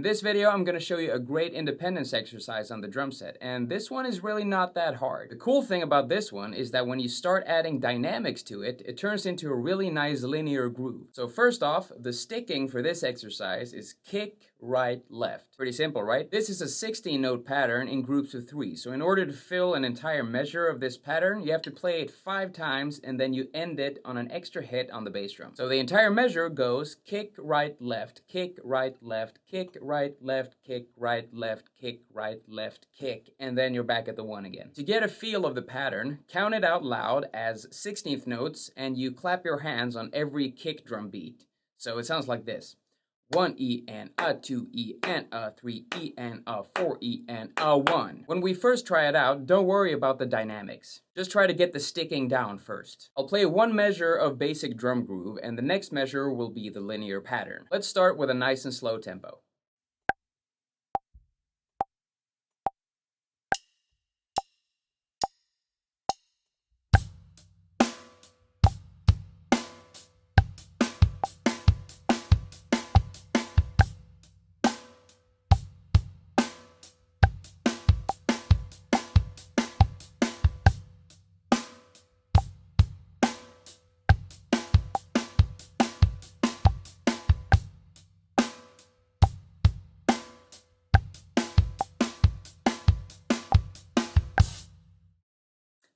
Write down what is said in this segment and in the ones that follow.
this video, I'm going to show you a great independence exercise on the drum set, and this one is really not that hard. The cool thing about this one is that when you start adding dynamics to it, it turns into a really nice linear groove. So first off, the sticking for this exercise is kick, right, left. Pretty simple, right? This is a 16-note pattern in groups of 3, so in order to fill an entire measure of this pattern, you have to play it 5 times and then you end it on an extra hit on the bass drum. So the entire measure goes kick, right, left, kick, right, left, kick, right, left, kick, right, left, kick, right, left, kick, and then you're back at the 1 again. To get a feel of the pattern, count it out loud as 16th notes and you clap your hands on every kick drum beat. So it sounds like this. 1 E and a 2 E and a 3 E and a 4 E and a 1. When we first try it out, don't worry about the dynamics. Just try to get the sticking down first. I'll play one measure of basic drum groove and the next measure will be the linear pattern. Let's start with a nice and slow tempo.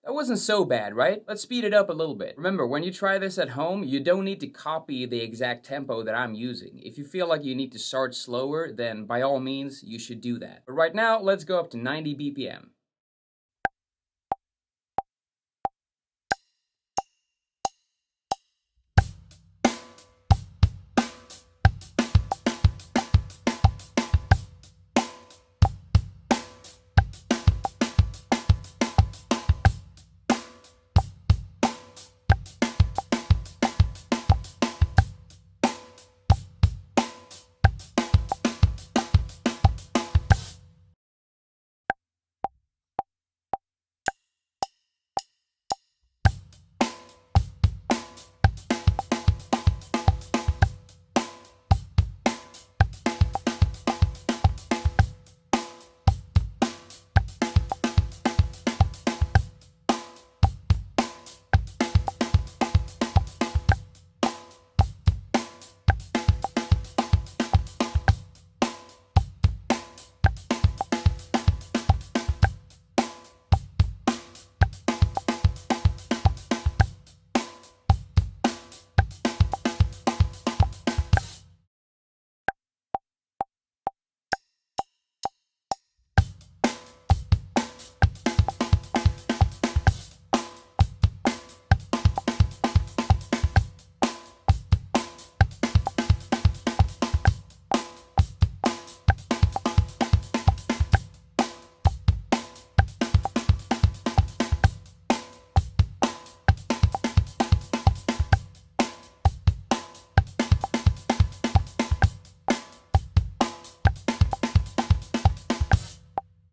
That wasn't so bad, right? Let's speed it up a little bit. Remember, when you try this at home, you don't need to copy the exact tempo that I'm using. If you feel like you need to start slower, then by all means, you should do that. But right now, let's go up to 90 BPM.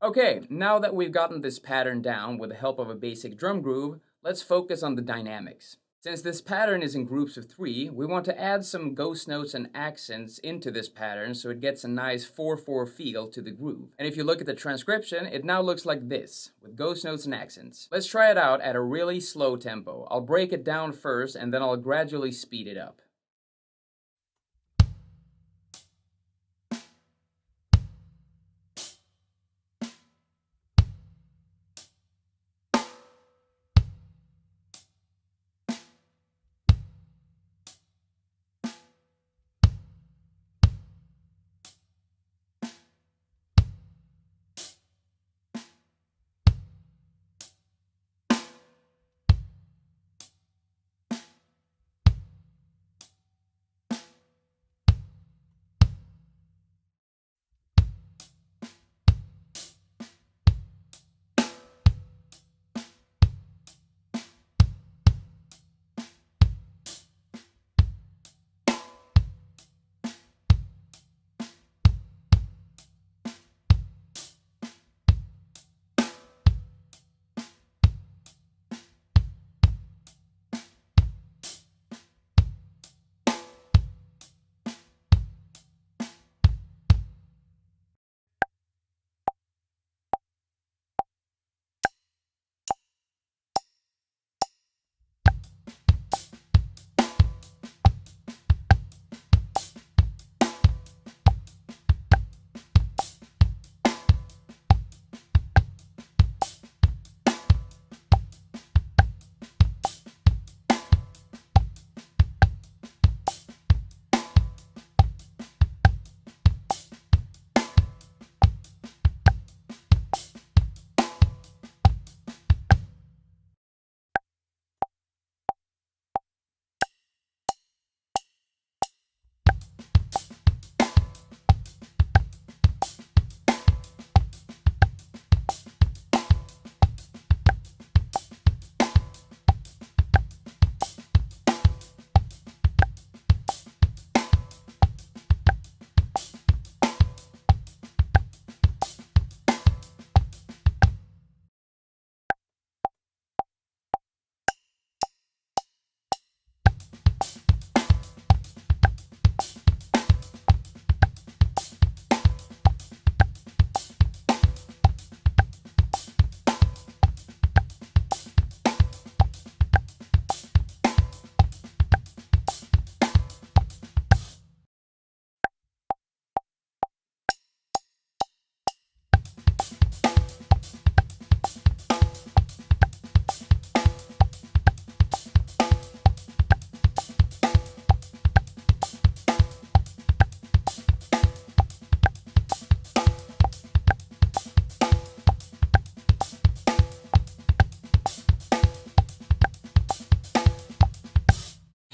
Okay, now that we've gotten this pattern down with the help of a basic drum groove, let's focus on the dynamics. Since this pattern is in groups of 3, we want to add some ghost notes and accents into this pattern so it gets a nice 4/4 feel to the groove. And if you look at the transcription, it now looks like this, with ghost notes and accents. Let's try it out at a really slow tempo. I'll break it down first and then I'll gradually speed it up.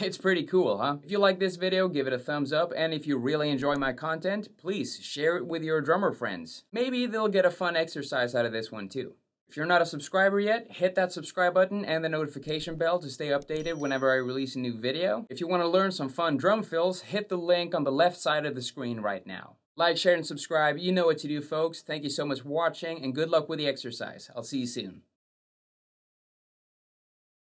It's pretty cool, huh? If you like this video, give it a thumbs up, and if you really enjoy my content, please share it with your drummer friends. Maybe they'll get a fun exercise out of this one too. If you're not a subscriber yet, hit that subscribe button and the notification bell to stay updated whenever I release a new video. If you want to learn some fun drum fills, hit the link on the left side of the screen right now. Like, share, and subscribe. You know what to do, folks. Thank you so much for watching, and good luck with the exercise. I'll see you soon.